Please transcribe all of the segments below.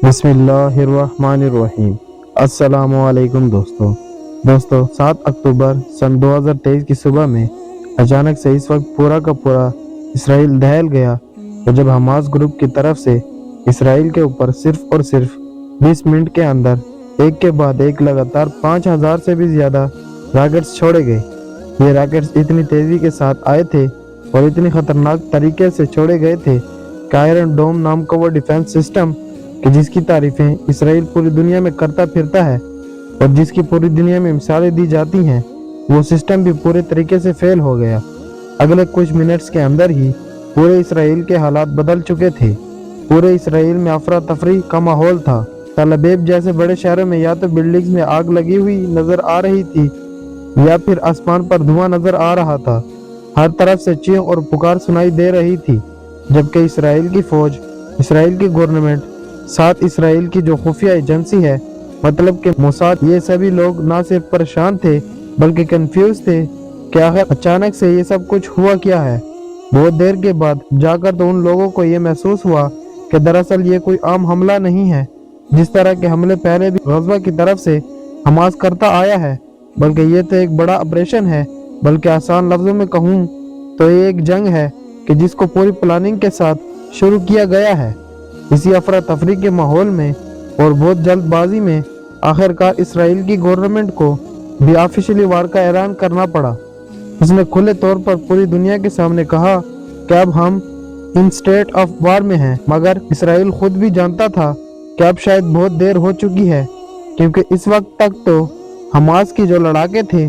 بسم اللہ الرحمن الرحیم۔ السلام علیکم دوستو 7 اکتوبر سن 2023 کی صبح میں اچانک سے اس وقت پورا کا پورا اسرائیل دہل گیا اور جب حماس گروپ کی طرف سے اسرائیل کے اوپر صرف اور صرف 20 منٹ کے اندر ایک کے بعد ایک لگاتار 5000 سے بھی زیادہ راکٹس چھوڑے گئے۔ یہ راکٹس اتنی تیزی کے ساتھ آئے تھے اور اتنی خطرناک طریقے سے چھوڑے گئے تھے کہ آئرن ڈوم نام کا وہ ڈیفنس سسٹم کہ جس کی تعریفیں اسرائیل پوری دنیا میں کرتا پھرتا ہے اور جس کی پوری دنیا میں مثالیں دی جاتی ہیں، وہ سسٹم بھی پورے طریقے سے فیل ہو گیا۔ اگلے کچھ منٹس کے اندر ہی پورے اسرائیل کے حالات بدل چکے تھے۔ پورے اسرائیل میں افراتفری کا ماحول تھا۔ تل ابیب جیسے بڑے شہروں میں یا تو بلڈنگز میں آگ لگی ہوئی نظر آ رہی تھی یا پھر آسمان پر دھواں نظر آ رہا تھا۔ ہر طرف سے چیخ اور پکار سنائی دے رہی تھی، جبکہ اسرائیل کی فوج، اسرائیل کی گورنمنٹ، ساتھ اسرائیل کی جو خفیہ ایجنسی ہے مطلب کہ موساد، یہ سبھی لوگ نہ صرف پریشان تھے بلکہ کنفیوز تھے کہ آخر اچانک سے یہ سب کچھ ہوا کیا ہے۔ بہت دیر کے بعد جا کر تو ان لوگوں کو یہ محسوس ہوا کہ دراصل یہ کوئی عام حملہ نہیں ہے جس طرح کے حملے پہلے بھی غزوہ کی طرف سے حماس کرتا آیا ہے، بلکہ یہ تو ایک بڑا آپریشن ہے۔ بلکہ آسان لفظوں میں کہوں تو یہ ایک جنگ ہے کہ جس کو پوری پلاننگ کے ساتھ شروع کیا گیا ہے۔ اسی افراتفری کے ماحول میں اور بہت جلد بازی میں آخرکار اسرائیل کی گورنمنٹ کو بھی آفیشلی وار کا اعلان کرنا پڑا۔ اس نے کھلے طور پر پوری دنیا کے سامنے کہا کہ اب ہم ان سٹیٹ آف وار میں ہیں، مگر اسرائیل خود بھی جانتا تھا کہ اب شاید بہت دیر ہو چکی ہے، کیونکہ اس وقت تک تو حماس کی جو لڑاکے تھے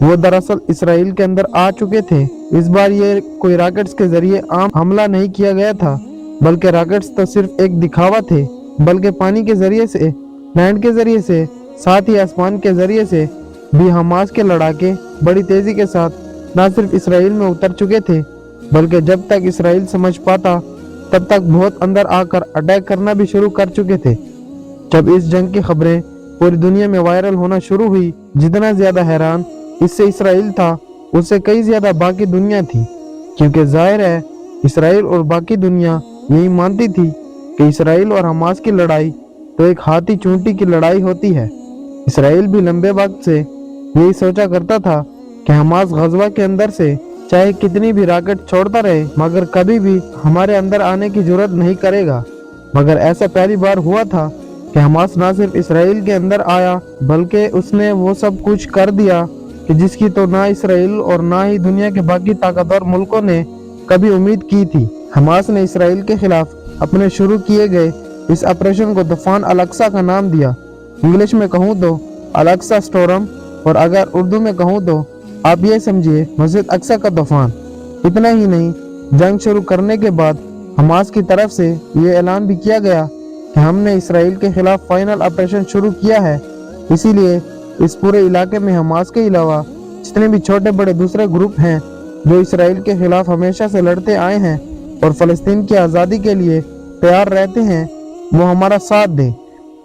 وہ دراصل اسرائیل کے اندر آ چکے تھے۔ اس بار یہ کوئی راکٹس کے ذریعے عام حملہ نہیں کیا گیا تھا، بلکہ راکٹس تو صرف ایک دکھاوا تھے، بلکہ پانی کے ذریعے سے، لینڈ کے ذریعے سے، ساتھ ہی آسمان کے ذریعے سے بھی حماس کے لڑاکے بڑی تیزی کے ساتھ نہ صرف اسرائیل میں اتر چکے تھے، بلکہ جب تک اسرائیل سمجھ پاتا تب تک بہت اندر آ کر اٹیک کرنا بھی شروع کر چکے تھے۔ جب اس جنگ کی خبریں پوری دنیا میں وائرل ہونا شروع ہوئی، جتنا زیادہ حیران اس سے اسرائیل تھا اس سے کئی زیادہ باقی دنیا تھی، کیونکہ ظاہر ہے اسرائیل اور باقی دنیا یہی مانتی تھی کہ اسرائیل اور حماس کی لڑائی تو ایک ہاتھی چونٹی کی لڑائی ہوتی ہے۔ اسرائیل بھی لمبے وقت سے یہی سوچا کرتا تھا کہ حماس غزوہ کے اندر سے چاہے کتنی بھی راکٹ چھوڑتا رہے مگر کبھی بھی ہمارے اندر آنے کی جرات نہیں کرے گا، مگر ایسا پہلی بار ہوا تھا کہ حماس نہ صرف اسرائیل کے اندر آیا بلکہ اس نے وہ سب کچھ کر دیا کہ جس کی تو نہ اسرائیل اور نہ ہی دنیا کے باقی طاقتور ملکوں نے کبھی امید کی تھی۔ حماس نے اسرائیل کے خلاف اپنے شروع کیے گئے اس آپریشن کو طوفان الاقصی کا نام دیا۔ انگلش میں کہوں تو الاقصی سٹورم، اور اگر اردو میں کہوں تو آپ یہ سمجھیے مسجد اقصی کا طوفان۔ اتنا ہی نہیں، جنگ شروع کرنے کے بعد حماس کی طرف سے یہ اعلان بھی کیا گیا کہ ہم نے اسرائیل کے خلاف فائنل آپریشن شروع کیا ہے۔ اسی لیے اس پورے علاقے میں حماس کے علاوہ جتنے بھی چھوٹے بڑے دوسرے گروپ ہیں جو اسرائیل کے خلاف ہمیشہ سے لڑتے آئے ہیں اور فلسطین کی آزادی کے لیے تیار رہتے ہیں، وہ ہمارا ساتھ دیں۔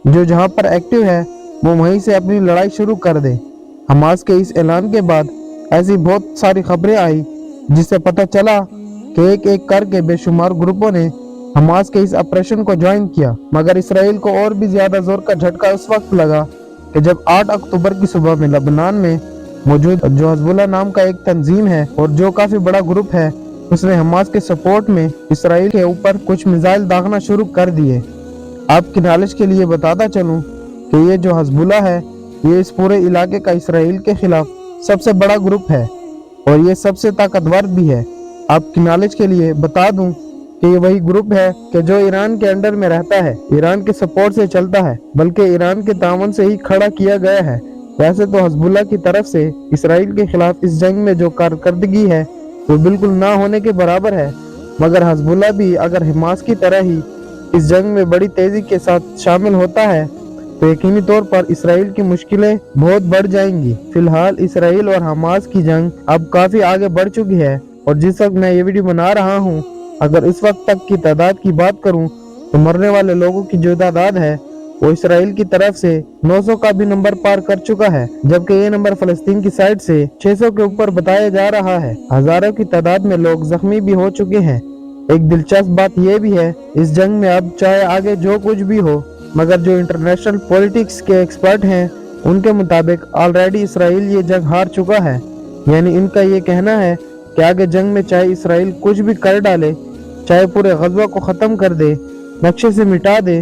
جو جہاں پر ایکٹیو ہے وہ وہیں سے اپنی لڑائی شروع کر دے۔ حماس کے اس اعلان کے بعد ایسی بہت ساری خبریں آئی جس سے پتہ چلا کہ ایک ایک کر کے بے شمار گروپوں نے حماس کے اس آپریشن کو جوائن کیا، مگر اسرائیل کو اور بھی زیادہ زور کا جھٹکا اس وقت لگا کہ جب 8 اکتوبر کی صبح میں لبنان میں موجود جو حزب اللہ نام کا ایک تنظیم ہے اور جو کافی بڑا گروپ ہے، اس نے حماس کے سپورٹ میں اسرائیل کے اوپر کچھ میزائل داغنا شروع کر دیے۔ آپ کی نالج کے لیے بتاتا چلوں کہ یہ جو حزب اللہ ہے یہ اس پورے علاقے کا اسرائیل کے خلاف سب سے بڑا گروپ ہے اور یہ سب سے طاقتور بھی ہے۔ آپ کی نالج کے لیے بتا دوں کہ یہ وہی گروپ ہے کہ جو ایران کے انڈر میں رہتا ہے، ایران کے سپورٹ سے چلتا ہے، بلکہ ایران کے تعاون سے ہی کھڑا کیا گیا ہے۔ ویسے تو حزب اللہ کی طرف سے اسرائیل کے خلاف اس جنگ میں جو کارکردگی ہے وہ بالکل نہ ہونے کے برابر ہے، مگر حزب اللہ بھی اگر حماس کی طرح ہی اس جنگ میں بڑی تیزی کے ساتھ شامل ہوتا ہے تو یقینی طور پر اسرائیل کی مشکلیں بہت بڑھ جائیں گی۔ فی الحال اسرائیل اور حماس کی جنگ اب کافی آگے بڑھ چکی ہے اور جس وقت میں یہ ویڈیو بنا رہا ہوں، اگر اس وقت تک کی تعداد کی بات کروں تو مرنے والے لوگوں کی جو تعداد ہے وہ اسرائیل کی طرف سے 900 کا بھی نمبر پار کر چکا ہے، جبکہ یہ نمبر فلسطین کی سائڈ سے 600 کے اوپر بتایا جا رہا ہے۔ ہزاروں کی تعداد میں لوگ زخمی بھی ہو چکے ہیں۔ एक दिलचस्प बात यह भी है इस जंग में अब चाहे आगे जो कुछ भी हो, मगर जो इंटरनेशनल पॉलिटिक्स के एक्सपर्ट हैं उनके मुताबिक ऑलरेडी इसराइल ये जंग हार चुका है। यानी इनका ये कहना है कि आगे जंग में चाहे इसराइल कुछ भी कर डाले, चाहे पूरे गज़वा को ख़त्म कर दे, नक्शे से मिटा दे,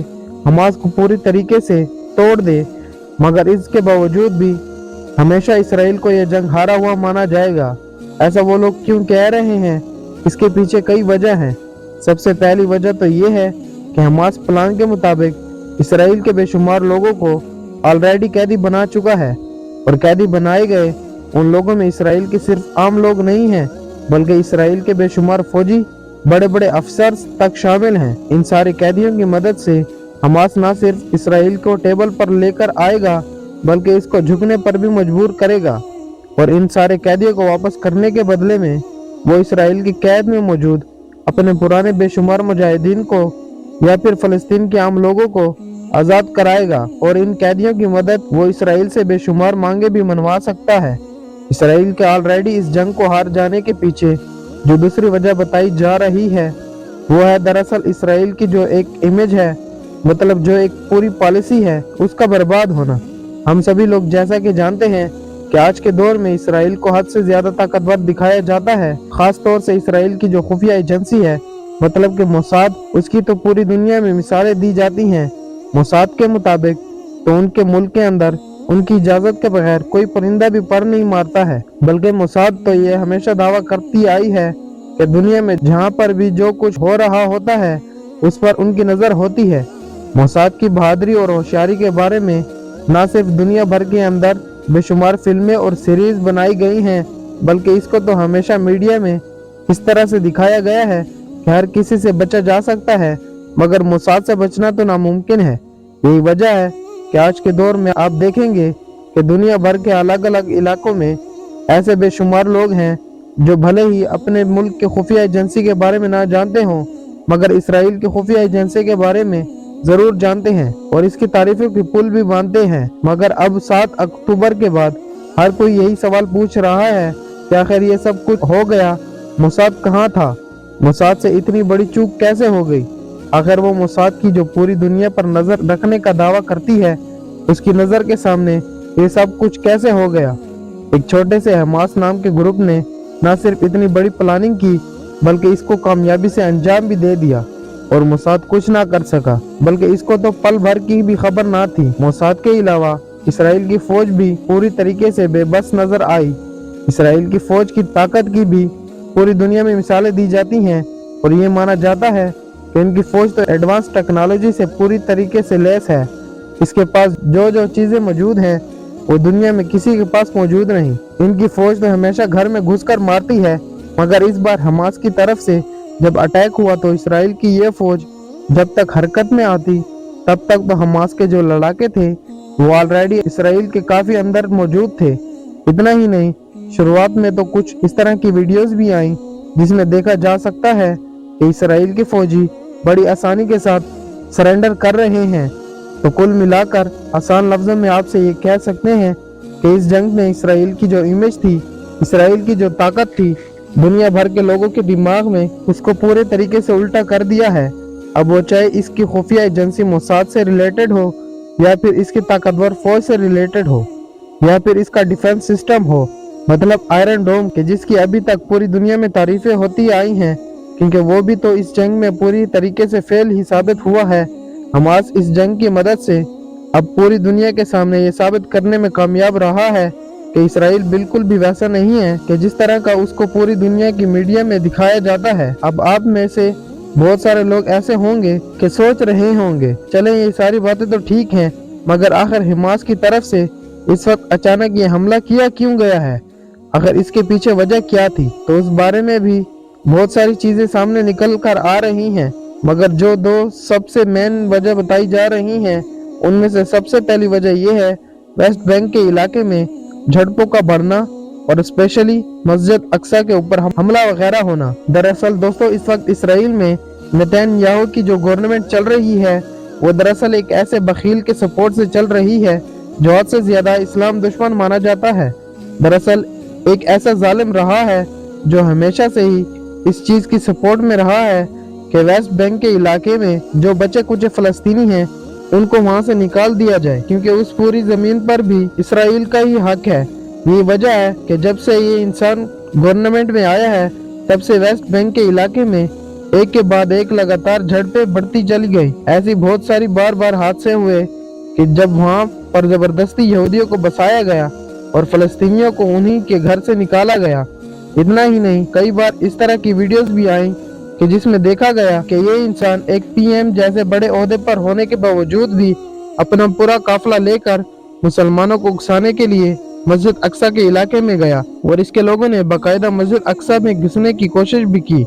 हमास को पूरी तरीके से तोड़ दे, मगर इसके बावजूद भी हमेशा इसराइल को यह जंग हारा हुआ माना जाएगा। ऐसा वो लोग क्यों कह रहे हैं? इसके पीछे कई वजह हैं। सबसे पहली वजह तो ये है कि हमास प्लान के मुताबिक इसराइल के बेशुमार लोगों को ऑलरेडी कैदी बना चुका है, और कैदी बनाए गए उन लोगों में इसराइल के सिर्फ आम लोग नहीं हैं, बल्कि इसराइल के बेशुमार फौजी, बड़े बड़े अफसर तक शामिल हैं। इन सारे कैदियों की मदद से हमास न सिर्फ इसराइल को टेबल पर लेकर आएगा, बल्कि इसको झुकने पर भी मजबूर करेगा, और इन सारे कैदियों को वापस करने के बदले में वो इसराइल की कैद में मौजूद अपने पुराने बेशुमार मुजाहिदीन को या फिर फलस्तीन के आम लोगों को आज़ाद कराएगा, और इन कैदियों की मदद वो इसराइल से बेशुमार मांगे भी मनवा सकता है। इसराइल के ऑलरेडी इस जंग को हार जाने के पीछे जो दूसरी वजह बताई जा रही है वो है दरअसल इसराइल की जो एक इमेज है, मतलब जो एक पूरी पॉलिसी है, उसका बर्बाद होना। हम सभी लोग जैसा कि जानते हैं कि आज के दौर में इसराइल को हद से ज्यादा ताकतवर दिखाया जाता है। खास तौर से इसराइल की जो खुफिया एजेंसी है, मतलब कि मोसाद, उसकी तो पूरी दुनिया में मिसालें दी जाती हैं। मोसाद के मुताबिक तो उनके मुल्क के अंदर उनकी इजाजत के बगैर कोई परिंदा भी पर नहीं मारता है, बल्कि मोसाद तो ये हमेशा दावा करती आई है कि दुनिया में जहाँ पर भी जो कुछ हो रहा होता है उस पर उनकी नजर होती है। मोसाद की बहादुरी और होशियारी के बारे में न सिर्फ दुनिया भर के अंदर बेशुमार फिल्में और सीरीज बनाई गई हैं, बल्कि इसको तो हमेशा मीडिया में इस तरह से दिखाया गया है कि हर किसी से बचा जा सकता है, मगर मोसाद से बचना तो नामुमकिन है। यही वजह है कि आज के दौर में आप देखेंगे कि दुनिया भर के अलग अलग इलाकों में ऐसे बेशुमार लोग हैं जो भले ही अपने मुल्क के खुफिया एजेंसी के बारे में ना जानते हों, मगर इसराइल की खुफिया एजेंसी के बारे में जरूर जानते हैं और इसकी तारीफों की पुल भी बांधते हैं। मगर अब 7 अक्टूबर के बाद हर कोई यही सवाल पूछ रहा है कि आखिर ये सब कुछ हो गया, मोसाद कहाँ था? मोसाद से इतनी बड़ी चूक कैसे हो गई? आखिर वो मोसाद की जो पूरी दुनिया पर नजर रखने का दावा करती है, उसकी नजर के सामने ये सब कुछ कैसे हो गया? एक छोटे से हमास नाम के ग्रुप ने न सिर्फ इतनी बड़ी प्लानिंग की, बल्कि इसको कामयाबी से अंजाम भी दे दिया, और मोसाद कुछ ना कर सका, बल्कि इसको तो पल भर की भी खबर ना थी। मोसाद के अलावा इसराइल की फौज भी पूरी तरीके से बेबस नजर आई। इसराइल की फौज की ताकत की भी पूरी दुनिया में मिसालें दी जाती हैं, और ये माना जाता है कि इनकी फौज तो एडवांस टेक्नोलॉजी से पूरी तरीके से लैस है। इसके पास जो जो चीजें मौजूद हैं वो दुनिया में किसी के पास मौजूद नहीं। इनकी फौज तो हमेशा घर में घुसकर मारती है, मगर इस बार हमास की तरफ से जब अटैक हुआ तो इसराइल की ये फौज जब तक हरकत में आती तब तक तो हमास के जो लड़ाके थे वो ऑलरेडी इसराइल के काफी अंदर मौजूद थे। इतना ही नहीं, शुरुआत में तो कुछ इस तरह की वीडियोस भी आई जिसमें देखा जा सकता है कि इसराइल के फौजी बड़ी आसानी के साथ सरेंडर कर रहे हैं। तो कुल मिलाकर आसान लफ्जों में आपसे ये कह सकते हैं कि इस जंग में इसराइल की जो इमेज थी, इसराइल की जो ताकत थी, दुनिया भर के लोगों के दिमाग में उसको पूरे तरीके से उल्टा कर दिया है। अब वो चाहे इसकी खुफिया एजेंसी मोसाद से रिलेटेड हो, या फिर इसकी ताकतवर फौज से रिलेटेड हो, या फिर इसका डिफेंस सिस्टम हो, मतलब आयरन डोम के, जिसकी अभी तक पूरी दुनिया में तारीफें होती आई हैं, क्योंकि वो भी तो इस जंग में पूरी तरीके से फेल ही साबित हुआ है। हमास इस जंग की मदद से अब पूरी दुनिया के सामने ये साबित करने में कामयाब रहा है कि इसराइल बिल्कुल भी वैसा नहीं है कि जिस तरह का उसको पूरी दुनिया की मीडिया में दिखाया जाता है। अब आप में से बहुत सारे लोग ऐसे होंगे कि सोच रहे होंगे, चले ये सारी बातें तो ठीक हैं, मगर आखिर हमास की तरफ से इस वक्त अचानक ये हमला किया क्यों गया है? अगर इसके पीछे वजह क्या थी? तो उस बारे में भी बहुत सारी चीजें सामने निकल कर आ रही हैं, मगर जो 2 सबसे मेन वजह बताई जा रही हैं उनमें से सबसे पहली वजह यह है वेस्ट बैंक के इलाके में झड़पों का बढ़ना और स्पेशली मस्जिद अक्सा के ऊपर हमला वगैरह होना। दरअसल दोस्तों, इस वक्त इसराइल में नेतन्याहू की जो गवर्नमेंट चल रही है वो दरअसल एक ऐसे बखील के सपोर्ट से चल रही है जो हद से ज्यादा इस्लाम दुश्मन माना जाता है। दरअसल एक ऐसा जालिम रहा है जो हमेशा से ही इस चीज की सपोर्ट में रहा है कि वेस्ट बैंक के इलाके में जो बचे कुछ फलस्तीनी हैं उनको वहां से निकाल दिया जाए, क्योंकि उस पूरी जमीन पर भी इसराइल का ही हक है। ये वजह है कि जब से ये इंसान गवर्नमेंट में आया है तब से वेस्ट बैंक के इलाके में एक के बाद एक लगातार झड़पें बढ़ती चली गई। ऐसी बहुत सारी बार बार हादसे हुए कि जब वहां पर जबरदस्ती यहूदियों को बसाया गया और फलस्तीनियों को उन्हीं के घर से निकाला गया। इतना ही नहीं, कई बार इस तरह की वीडियोस भी आई कि जिसमें देखा गया कि ये इंसान एक पीएम जैसे बड़े ओहदे पर होने के बावजूद भी अपना पूरा काफिला लेकर मुसलमानों को उकसाने के लिए मस्जिद अक्सा के इलाके में गया और इसके लोगों ने बाकायदा मस्जिद अक्सा में घुसने की कोशिश भी की।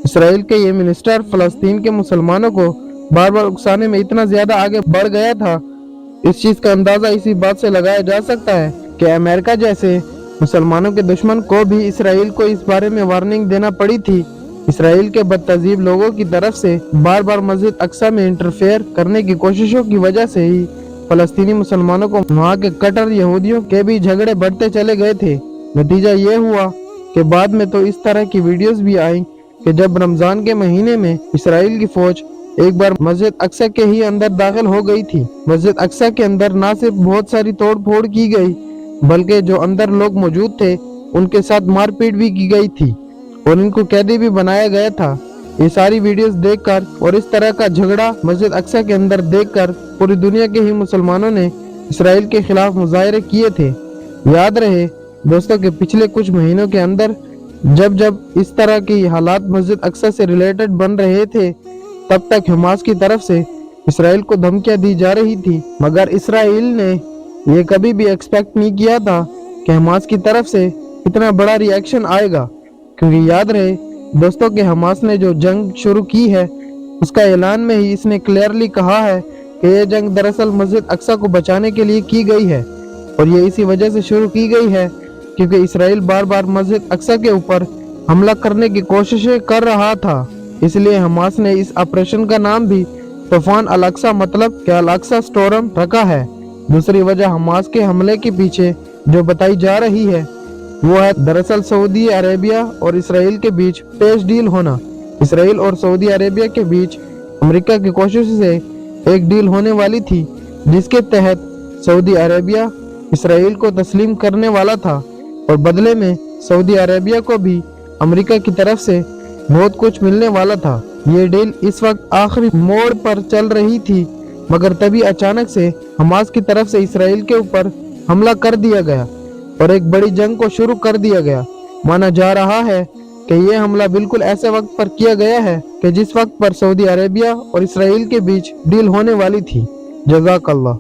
इसराइल के ये मिनिस्टर फलस्तीन के मुसलमानों को बार बार उकसाने में इतना ज्यादा आगे बढ़ गया था। इस चीज का अंदाजा इसी बात से लगाया जा सकता है कि अमेरिका जैसे मुसलमानों के दुश्मन को भी इसराइल को इस बारे में वार्निंग देना पड़ी थी। इसराइल के बदतहजीब लोगों की तरफ से बार बार मस्जिद अक्सा में इंटरफेयर करने की कोशिशों की वजह से ही फलस्तीनी मुसलमानों को वहाँ के कट्टर यहूदियों के भी झगड़े बढ़ते चले गए थे। नतीजा ये हुआ कि बाद में तो इस तरह की वीडियोस भी आई कि जब रमजान के महीने में इसराइल की फौज एक बार मस्जिद अक्सा के ही अंदर दाखिल हो गई थी। मस्जिद अक्सा के अंदर न सिर्फ बहुत सारी तोड़ फोड़ की गई बल्कि जो अंदर लोग मौजूद थे उनके साथ मारपीट भी की गई थी और इनको कैदी भी बनाया गया था। ये सारी वीडियोस देखकर और इस तरह का झगड़ा मस्जिद अक्सा के अंदर देखकर पूरी दुनिया के ही मुसलमानों ने इसराइल के खिलाफ मुजाहरे किए थे। याद रहे दोस्तों कि पिछले कुछ महीनों के अंदर जब जब इस तरह की हालात मस्जिद अक्सा से रिलेटेड बन रहे थे तब तक हमास की तरफ से इसराइल को धमकियां दी जा रही थी, मगर इसराइल ने ये कभी भी एक्सपेक्ट नहीं किया था कि हमास की तरफ से इतना बड़ा रिएक्शन आएगा। क्योंकि याद रहे दोस्तों कि हमास ने जो जंग शुरू की है उसका ऐलान में ही इसने क्लियरली कहा है कि ये जंग दरअसल मस्जिद अक्सा को बचाने के लिए की गई है और ये इसी वजह से शुरू की गई है क्योंकि इसराइल बार बार मस्जिद अक्सा के ऊपर हमला करने की कोशिशें कर रहा था। इसलिए हमास ने इस ऑपरेशन का नाम भी तूफान अल अक्सा मतलब कि अल अक्सा स्टॉर्म रखा है। दूसरी वजह हमास के हमले के पीछे जो बताई जा रही है वो है दरअसल सऊदी अरेबिया और इसराइल के बीच पेश डील होना। इसराइल और सऊदी अरेबिया के बीच अमेरिका की कोशिश से एक डील होने वाली थी जिसके तहत सऊदी अरेबिया इसराइल को तस्लीम करने वाला था और बदले में सऊदी अरेबिया को भी अमेरिका की तरफ से बहुत कुछ मिलने वाला था। ये डील इस वक्त आखिरी मोड़ पर चल रही थी, मगर तभी अचानक से हमास की तरफ से इसराइल के ऊपर हमला कर दिया गया और एक बड़ी जंग को शुरू कर दिया गया। माना जा रहा है कि यह हमला बिल्कुल ऐसे वक्त पर किया गया है कि जिस वक्त पर सऊदी अरेबिया और इसराइल के बीच डील होने वाली थी। जज़ाकल्लाह।